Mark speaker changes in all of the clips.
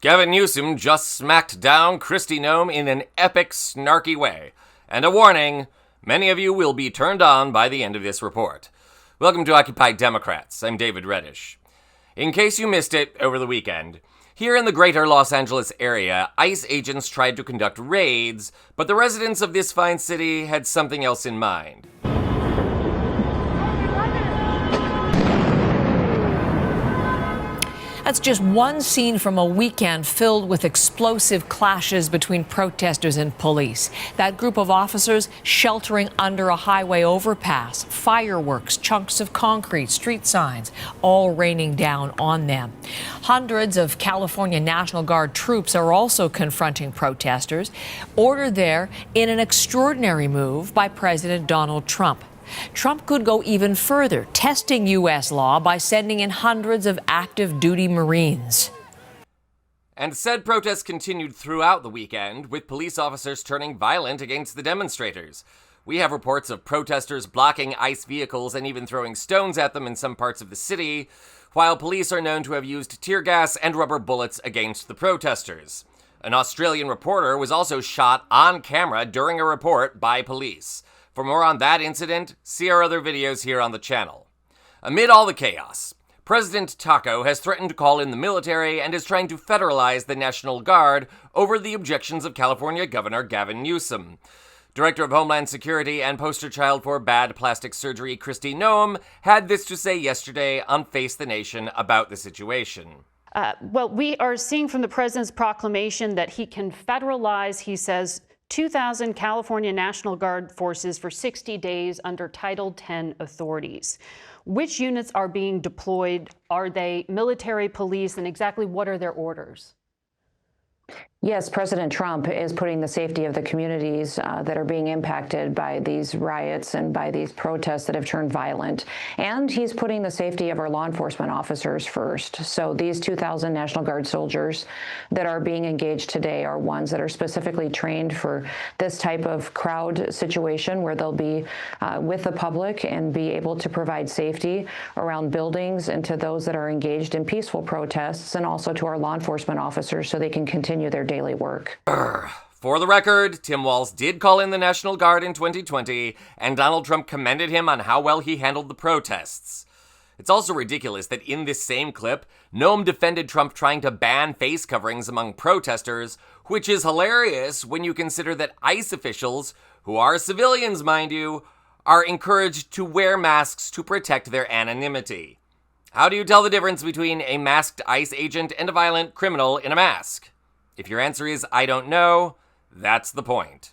Speaker 1: Gavin Newsom just smacked down Kristi Noem in an epic, snarky way. And a warning, many of you will be turned on by the end of this report. Welcome to Occupy Democrats. I'm David Reddish. In case you missed it over the weekend, here in the greater Los Angeles area, ICE agents tried to conduct raids, but the residents of this fine city had something else in mind.
Speaker 2: That's just one scene from a weekend filled with explosive clashes between protesters and police. That group of officers sheltering under a highway overpass, fireworks, chunks of concrete, street signs, all raining down on them. Hundreds of California National Guard troops are also confronting protesters, ordered there in an extraordinary move by President Donald Trump. Trump could go even further, testing U.S. law by sending in hundreds of active duty Marines.
Speaker 1: And said protests continued throughout the weekend, with police officers turning violent against the demonstrators. We have reports of protesters blocking ICE vehicles and even throwing stones at them in some parts of the city, while police are known to have used tear gas and rubber bullets against the protesters. An Australian reporter was also shot on camera during a report by police. For more on that incident, see our other videos here on the channel. Amid all the chaos, President Taco has threatened to call in the military and is trying to federalize the National Guard over the objections of California Governor Gavin Newsom. Director of Homeland Security and poster child for bad plastic surgery Kristi Noem had this to say yesterday on Face the Nation about the situation.
Speaker 3: Well, we are seeing from the president's proclamation that he can federalize, he says, 2,000 California National Guard forces for 60 days under Title X authorities. Which units are being deployed? Are they military, police, and exactly what are their orders?
Speaker 4: Yes, President Trump is putting the safety of the communities that are being impacted by these riots and by these protests that have turned violent. And he's putting the safety of our law enforcement officers first. So these 2,000 National Guard soldiers that are being engaged today are ones that are specifically trained for this type of crowd situation where they'll be with the public and be able to provide safety around buildings and to those that are engaged in peaceful protests, and also to our law enforcement officers so they can continue their daily work.
Speaker 1: For the record, Tim Walz did call in the National Guard in 2020, and Donald Trump commended him on how well he handled the protests. It's also ridiculous that in this same clip, Noem defended Trump trying to ban face coverings among protesters, which is hilarious when you consider that ICE officials, who are civilians mind you, are encouraged to wear masks to protect their anonymity. How do you tell the difference between a masked ICE agent and a violent criminal in a mask? If your answer is, I don't know, that's the point.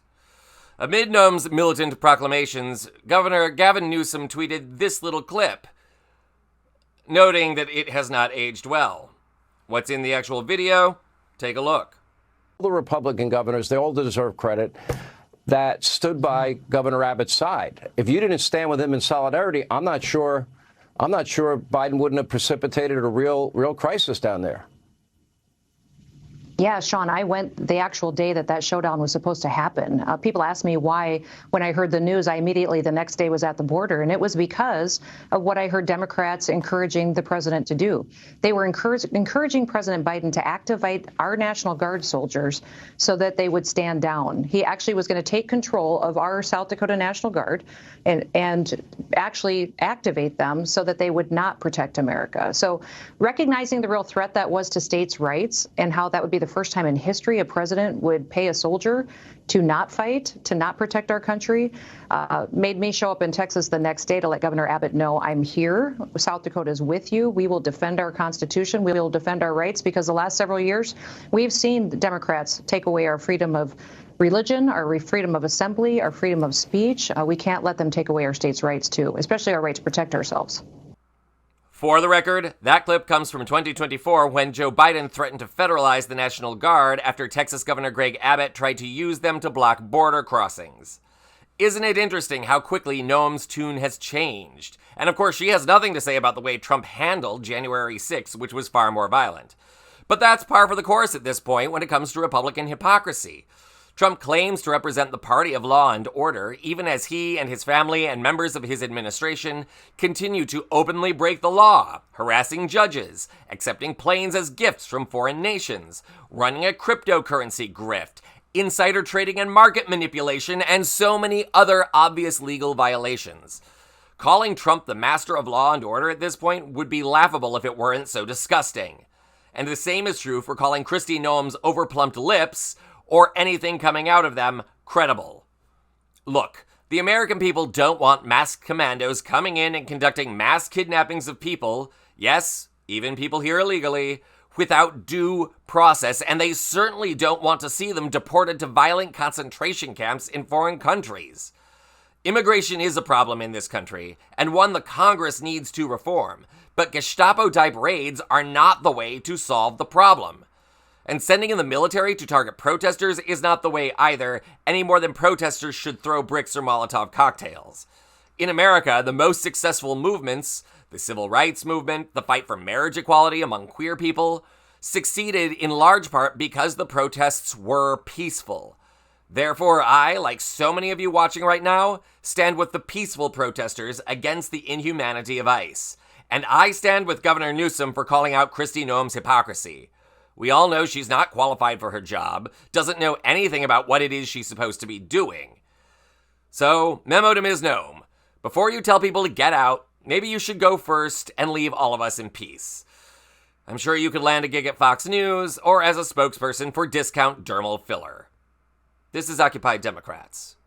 Speaker 1: Amid Noem's militant proclamations, Governor Gavin Newsom tweeted this little clip, noting that it has not aged well. What's in the actual video? Take a look.
Speaker 5: The Republican governors, they all deserve credit, that stood by Governor Abbott's side. If you didn't stand with him in solidarity, I'm not sure Biden wouldn't have precipitated a real crisis down there.
Speaker 4: Yeah, Sean, I went the actual day that showdown was supposed to happen. People asked me why, when I heard the news, I immediately the next day was at the border. And it was because of what I heard Democrats encouraging the president to do. They were encouraging President Biden to activate our National Guard soldiers so that they would stand down. He actually was going to take control of our South Dakota National Guard and actually activate them so that they would not protect America. So recognizing the real threat that was to states' rights and how that would be the first time in history a president would pay a soldier to not fight, to not protect our country, made me show up in Texas the next day to let Governor Abbott know I'm here. South Dakota is with you. We will defend our Constitution. We will defend our rights, because the last several years we've seen the Democrats take away our freedom of religion, our freedom of assembly, our freedom of speech. We can't let them take away our states' rights, too, especially our right to protect ourselves.
Speaker 1: For the record, that clip comes from 2024 when Joe Biden threatened to federalize the National Guard after Texas Governor Greg Abbott tried to use them to block border crossings. Isn't it interesting how quickly Noem's tune has changed? And of course, she has nothing to say about the way Trump handled January 6th, which was far more violent. But that's par for the course at this point when it comes to Republican hypocrisy. Trump claims to represent the party of law and order, even as he and his family and members of his administration continue to openly break the law, harassing judges, accepting planes as gifts from foreign nations, running a cryptocurrency grift, insider trading and market manipulation, and so many other obvious legal violations. Calling Trump the master of law and order at this point would be laughable if it weren't so disgusting. And the same is true for calling Kristi Noem's overplumped lips, or anything coming out of them, credible. Look, the American people don't want masked commandos coming in and conducting mass kidnappings of people, yes, even people here illegally, without due process, and they certainly don't want to see them deported to violent concentration camps in foreign countries. Immigration is a problem in this country, and one the Congress needs to reform, but Gestapo-type raids are not the way to solve the problem. And sending in the military to target protesters is not the way either, any more than protesters should throw bricks or Molotov cocktails. In America, the most successful movements, the civil rights movement, the fight for marriage equality among queer people, succeeded in large part because the protests were peaceful. Therefore, I, like so many of you watching right now, stand with the peaceful protesters against the inhumanity of ICE. And I stand with Governor Newsom for calling out Kristi Noem's hypocrisy. We all know she's not qualified for her job, doesn't know anything about what it is she's supposed to be doing. So, memo to Ms. Noem. Before you tell people to get out, maybe you should go first and leave all of us in peace. I'm sure you could land a gig at Fox News or as a spokesperson for discount dermal filler. This is Occupy Democrats.